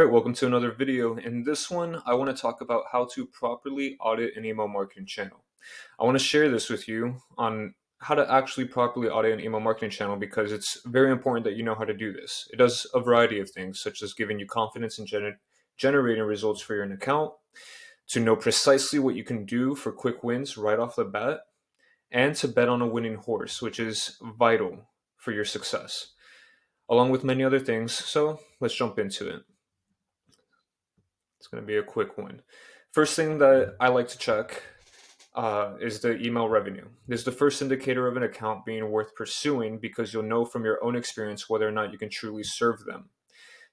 Alright, welcome to another video. In this one, I want to talk about how to properly audit an email marketing channel. I want to share this with you on how to actually properly audit an email marketing channel because it's very important that you know how to do this. It does a variety of things, such as giving you confidence in generating results for your account, to know precisely what you can do for quick wins right off the bat, and to bet on a winning horse, which is vital for your success, along with many other things. So let's jump into it. It's going to be a quick one. First thing that I like to check is the email revenue. This is the first indicator of an account being worth pursuing because you'll know from your own experience whether or not you can truly serve them.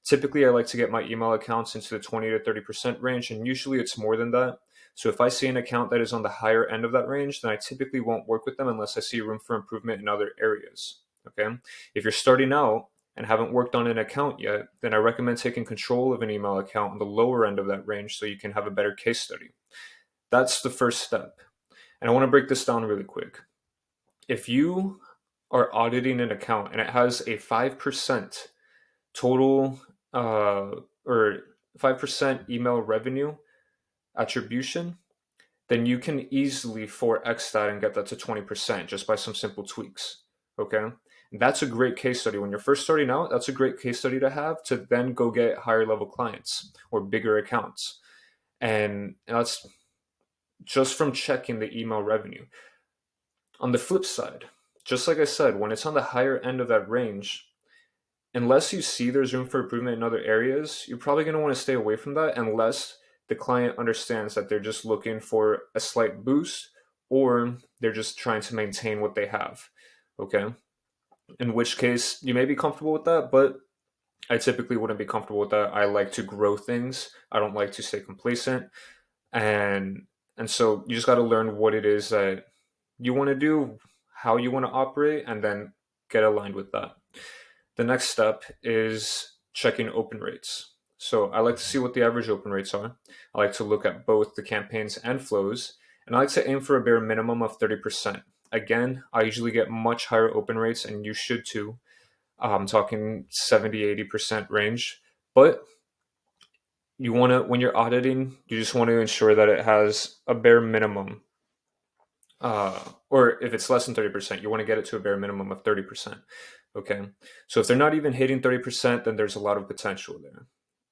Typically, I like to get my email accounts into the 20 to 30% range, and usually it's more than that. So if I see an account that is on the higher end of that range, then I typically won't work with them unless I see room for improvement in other areas. Okay. If you're starting out and haven't worked on an account yet, then I recommend taking control of an email account on the lower end of that range so you can have a better case study. That's the first step. And I want to break this down really quick. If you are auditing an account and it has a 5% total or 5% email revenue attribution, then you can easily 4x that and get that to 20% just by some simple tweaks. Okay. And that's a great case study. When you're first starting out, that's a great case study to have to then go get higher level clients or bigger accounts. And that's just from checking the email revenue. On the flip side, just like I said, when it's on the higher end of that range, unless you see there's room for improvement in other areas, you're probably going to want to stay away from that unless the client understands that they're just looking for a slight boost or they're just trying to maintain what they have. Okay. In which case you may be comfortable with that, but I typically wouldn't be comfortable with that. I like to grow things. I don't like to stay complacent. And so you just got to learn what it is that you want to do, how you want to operate, and then get aligned with that. The next step is checking open rates. So I like to see what the average open rates are. I like to look at both the campaigns and flows, and I like to aim for a bare minimum of 30%. Again, I usually get much higher open rates, and you should too. I'm talking 70, 80% range. But you want to, when you're auditing, you just want to ensure that it has a bare minimum. Or if it's less than 30%, you want to get it to a bare minimum of 30%. Okay. So if they're not even hitting 30%, then there's a lot of potential there.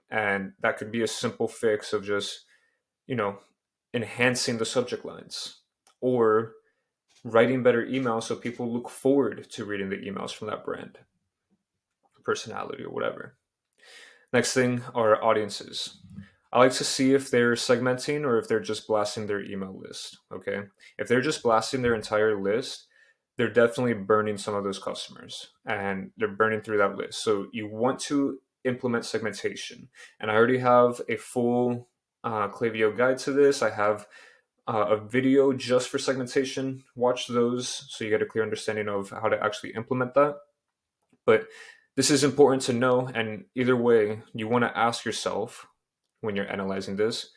And that could be a simple fix of just, enhancing the subject lines or writing better emails so people look forward to reading the emails from that brand, personality, or whatever. Next thing are audiences. I like to see if they're segmenting or if they're just blasting their email list. Okay. If they're just blasting their entire list, they're definitely burning some of those customers and they're burning through that list. So you want to implement segmentation. And I already have a full Klaviyo guide to this. I have a video just for segmentation. Watch those so you get a clear understanding of how to actually implement that. But this is important to know. And either way, you want to ask yourself when you're analyzing this,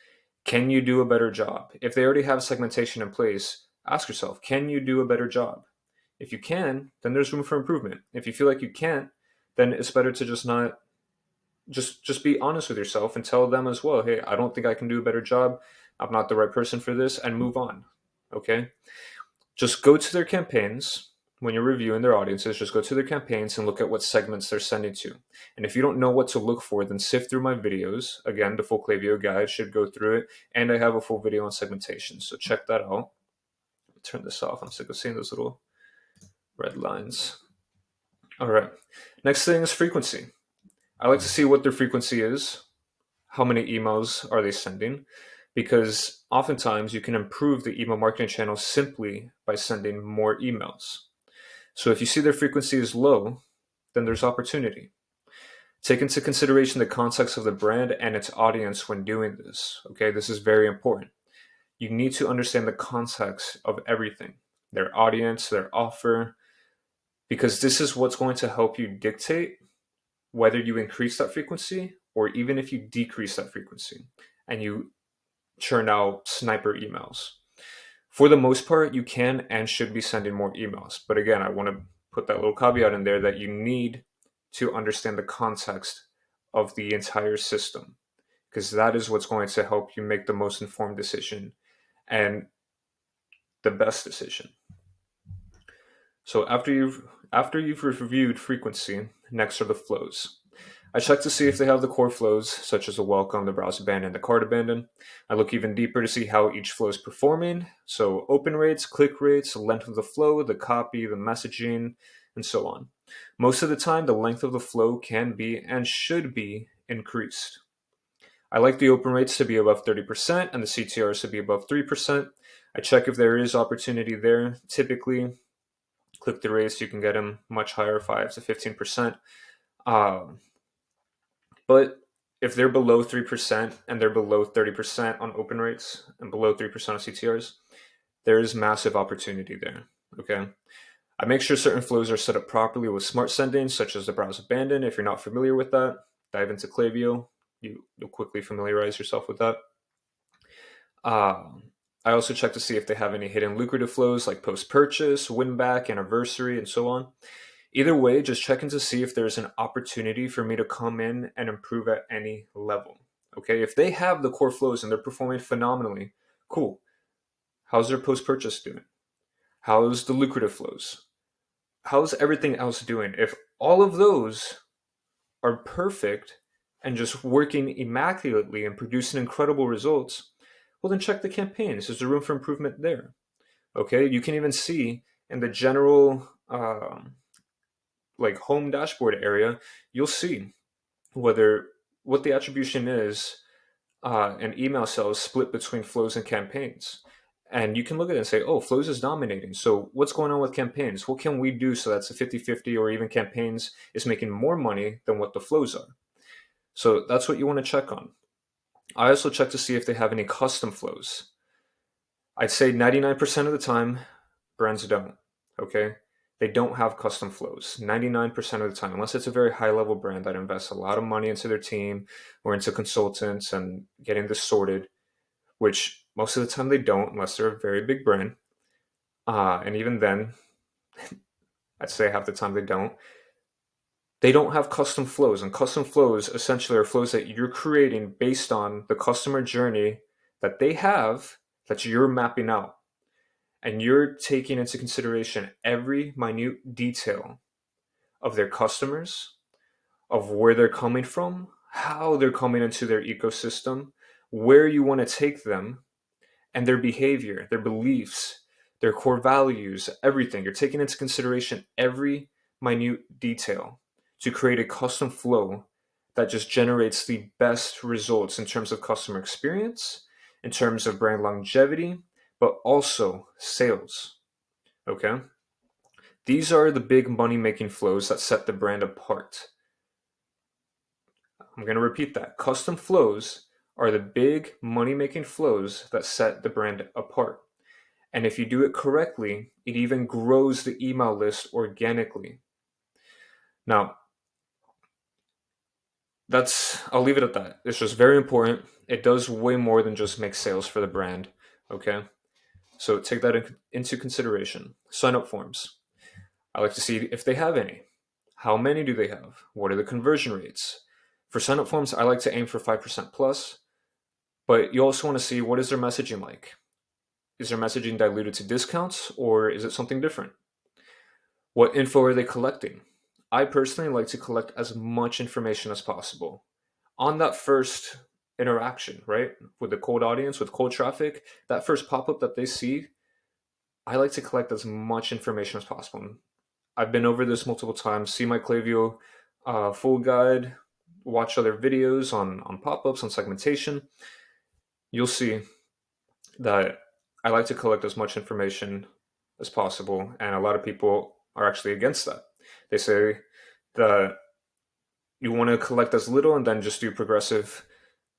can you do a better job? If they already have segmentation in place, ask yourself, can you do a better job? If you can, then there's room for improvement. If you feel like you can't, then it's better to just be honest with yourself and tell them as well, hey, I don't think I can do a better job. I'm not the right person for this, and move on. Okay? Just go to their campaigns. When you're reviewing their audiences, just go to their campaigns and look at what segments they're sending to. And if you don't know what to look for, then sift through my videos. Again, the full Klaviyo guide should go through it. And I have a full video on segmentation. So check that out. Turn this off. I'm sick of seeing those little red lines. All right. Next thing is frequency. I like to see what their frequency is. How many emails are they sending? Because oftentimes you can improve the email marketing channel simply by sending more emails. So if you see their frequency is low, then there's opportunity. Take into consideration the context of the brand and its audience when doing this. Okay, this is very important. You need to understand the context of everything, their audience, their offer, because this is what's going to help you dictate whether you increase that frequency or even if you decrease that frequency and you churn out sniper emails. For the most part, you can and should be sending more emails. But again, I want to put that little caveat in there that you need to understand the context of the entire system, because that is what's going to help you make the most informed decision and the best decision. So after you've reviewed frequency, next are the flows. I check to see if they have the core flows, such as the welcome, the browse abandon, the cart abandon. I look even deeper to see how each flow is performing. So open rates, click rates, length of the flow, the copy, the messaging, and so on. Most of the time, the length of the flow can be and should be increased. I like the open rates to be above 30% and the CTRs to be above 3%. I check if there is opportunity there. Typically, click the rates, you can get them much higher, 5 to 15%. But if they're below 3% and they're below 30% on open rates and below 3% on CTRs, there is massive opportunity there. Okay. I make sure certain flows are set up properly with smart sending, such as the browse abandon. If you're not familiar with that, dive into Klaviyo. You'll quickly familiarize yourself with that. I also check to see if they have any hidden lucrative flows like post purchase, win back, anniversary, and so on. Either way, just checking to see if there's an opportunity for me to come in and improve at any level. Okay, if they have the core flows and they're performing phenomenally, cool. How's their post purchase doing? How's the lucrative flows? How's everything else doing? If all of those are perfect and just working immaculately and producing incredible results, well, then check the campaigns. Is there room for improvement there? Okay, you can even see in the general like home dashboard area, you'll see whether what the attribution is and email sales split between flows and campaigns. And you can look at it and say, oh, flows is dominating. So what's going on with campaigns? What can we do so that's a 50-50, or even campaigns is making more money than what the flows are? So that's what you want to check on. I also check to see if they have any custom flows. I'd say 99% of the time, brands don't. Okay. They don't have custom flows 99% of the time, unless it's a very high level brand that invests a lot of money into their team or into consultants and getting this sorted, which most of the time they don't, unless they're a very big brand. And even then, I'd say half the time they don't. They don't have custom flows, and custom flows essentially are flows that you're creating based on the customer journey that they have that you're mapping out. And you're taking into consideration every minute detail of their customers, of where they're coming from, how they're coming into their ecosystem, where you want to take them, and their behavior, their beliefs, their core values, everything. You're taking into consideration every minute detail to create a custom flow that just generates the best results in terms of customer experience, in terms of brand longevity, but also sales. Okay? These are the big money making flows that set the brand apart. I'm going to repeat that. Custom flows are the big money making flows that set the brand apart. And if you do it correctly, it even grows the email list organically. Now, I'll leave it at that. It's just very important. It does way more than just make sales for the brand. Okay? So take that into consideration. Sign up forms. I like to see if they have any. How many do they have? What are the conversion rates? For sign up forms, I like to aim for 5% plus, but you also want to see what is their messaging like. Is their messaging diluted to discounts, or is it something different? What info are they collecting? I personally like to collect as much information as possible on that first interaction, right? With the cold audience, with cold traffic, that first pop-up that they see, I like to collect as much information as possible. I've been over this multiple times. See my Klaviyo full guide, watch other videos on pop-ups, on segmentation. You'll see that I like to collect as much information as possible, and a lot of people are actually against that. They say that you want to collect as little and then just do progressive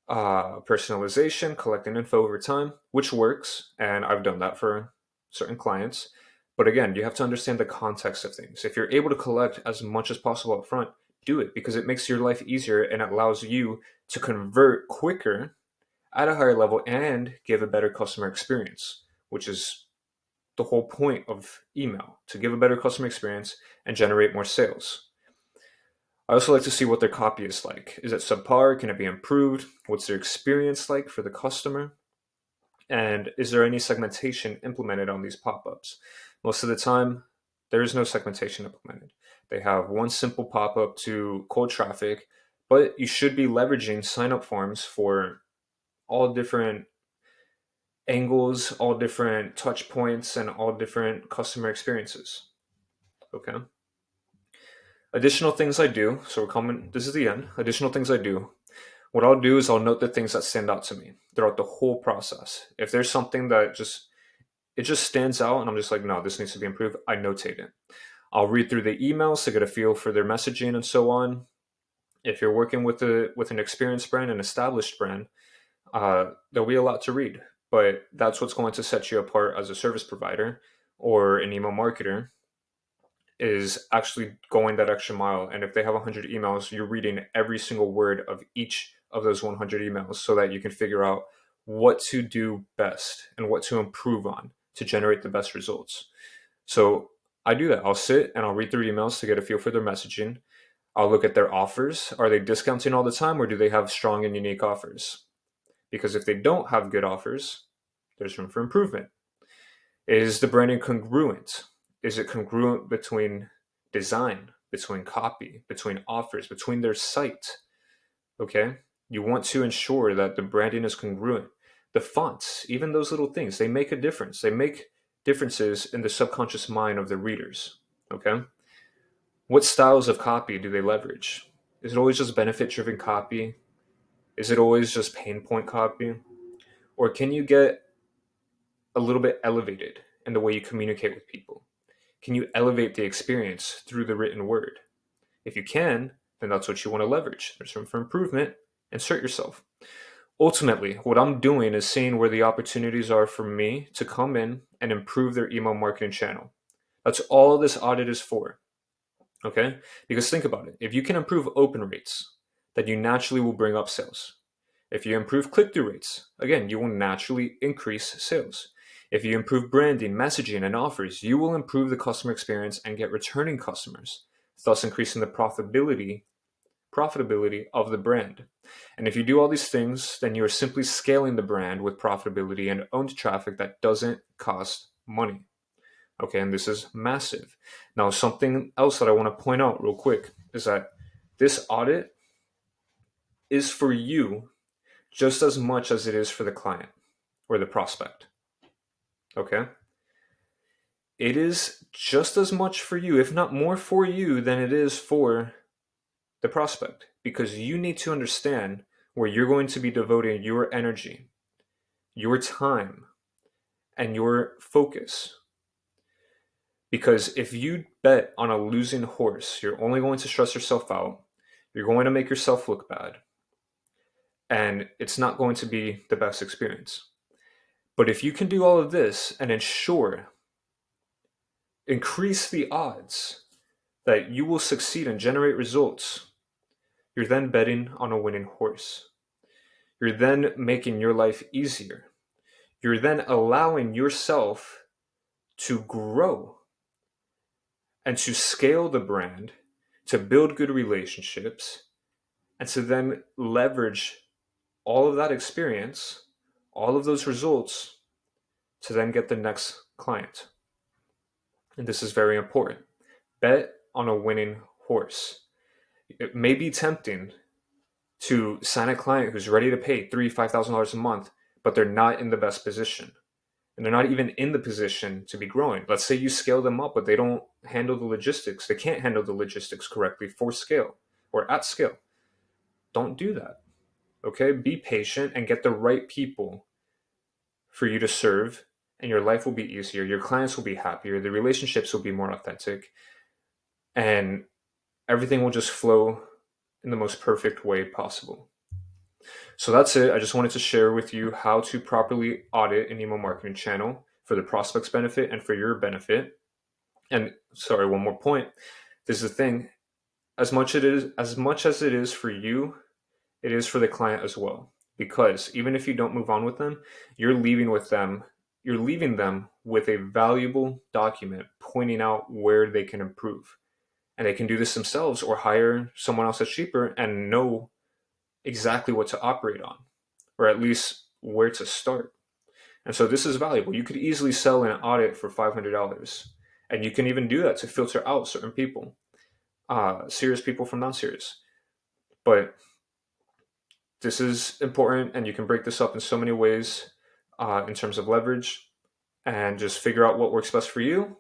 personalization, collecting info over time, which works, and I've done that for certain clients. But again, you have to understand the context of things. If you're able to collect as much as possible up front, do it, because it makes your life easier and it allows you to convert quicker at a higher level and give a better customer experience, which is the whole point of email, to give a better customer experience and generate more sales. I also like to see what their copy is like. Is it subpar? Can it be improved? What's their experience like for the customer? And is there any segmentation implemented on these pop-ups? Most of the time, there is no segmentation implemented. They have one simple pop-up to cold traffic, but you should be leveraging sign-up forms for all different angles, all different touch points, and all different customer experiences. Okay. Additional things I do. So we're coming, this is the end. Additional things I do. What I'll do is I'll note the things that stand out to me throughout the whole process. If there's something that it just stands out and I'm just like, no, this needs to be improved, I notate it. I'll read through the emails to get a feel for their messaging and so on. If you're working with an experienced brand, an established brand, there'll be a lot to read, but that's what's going to set you apart as a service provider or an email marketer, is actually going that extra mile. And if they have 100 emails, you're reading every single word of each of those 100 emails so that you can figure out what to do best and what to improve on to generate the best results. So I do that. I'll sit and I'll read through emails to get a feel for their messaging. I'll look at their offers. Are they discounting all the time, or do they have strong and unique offers? Because if they don't have good offers, there's room for improvement. Is the branding congruent? Is it congruent between design, between copy, between offers, between their site? Okay. You want to ensure that the branding is congruent. The fonts, even those little things, they make a difference. They make differences in the subconscious mind of the readers. Okay. What styles of copy do they leverage? Is it always just benefit driven copy? Is it always just pain point copy? Or can you get a little bit elevated in the way you communicate with people? Can you elevate the experience through the written word? If you can, then that's what you want to leverage. There's room for improvement. Insert yourself. Ultimately, what I'm doing is seeing where the opportunities are for me to come in and improve their email marketing channel. That's all this audit is for. Okay? Because think about it. If you can improve open rates, then you naturally will bring up sales. If you improve click-through rates, again, you will naturally increase sales. If you improve branding, messaging, and offers, you will improve the customer experience and get returning customers, thus increasing the profitability of the brand. And if you do all these things, then you are simply scaling the brand with profitability and owned traffic that doesn't cost money. Okay, and this is massive. Now, something else that I want to point out real quick is that this audit is for you just as much as it is for the client or the prospect. Okay? It is just as much for you, if not more for you, than it is for the prospect, because you need to understand where you're going to be devoting your energy, your time, and your focus. Because if you bet on a losing horse, you're only going to stress yourself out, you're going to make yourself look bad, and it's not going to be the best experience. But if you can do all of this and increase the odds that you will succeed and generate results, you're then betting on a winning horse. You're then making your life easier. You're then allowing yourself to grow and to scale the brand, to build good relationships, and to then leverage all of that experience, all of those results, to then get the next client. And this is very important. Bet on a winning horse. It may be tempting to sign a client who's ready to pay $3,000, $5,000 a month, but they're not in the best position. And they're not even in the position to be growing. Let's say you scale them up, but they don't handle the logistics. They can't handle the logistics correctly for scale or at scale. Don't do that. Okay? Be patient and get the right people for you to serve, and your life will be easier. Your clients will be happier. The relationships will be more authentic. And everything will just flow in the most perfect way possible. So that's it. I just wanted to share with you how to properly audit an email marketing channel for the prospect's benefit and for your benefit. And sorry, one more point. This is the thing. As much as it is for you, it is for the client as well. Because even if you don't move on with them, you're leaving them with a valuable document pointing out where they can improve and they can do this themselves or hire someone else that's cheaper and know exactly what to operate on, or at least where to start. And so this is valuable. You could easily sell an audit for $500, and you can even do that to filter out certain people, serious people from non-serious. But this is important, and you can break this up in so many ways in terms of leverage, and just figure out what works best for you,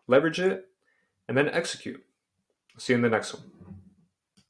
leverage it, and then execute. See you in the next one.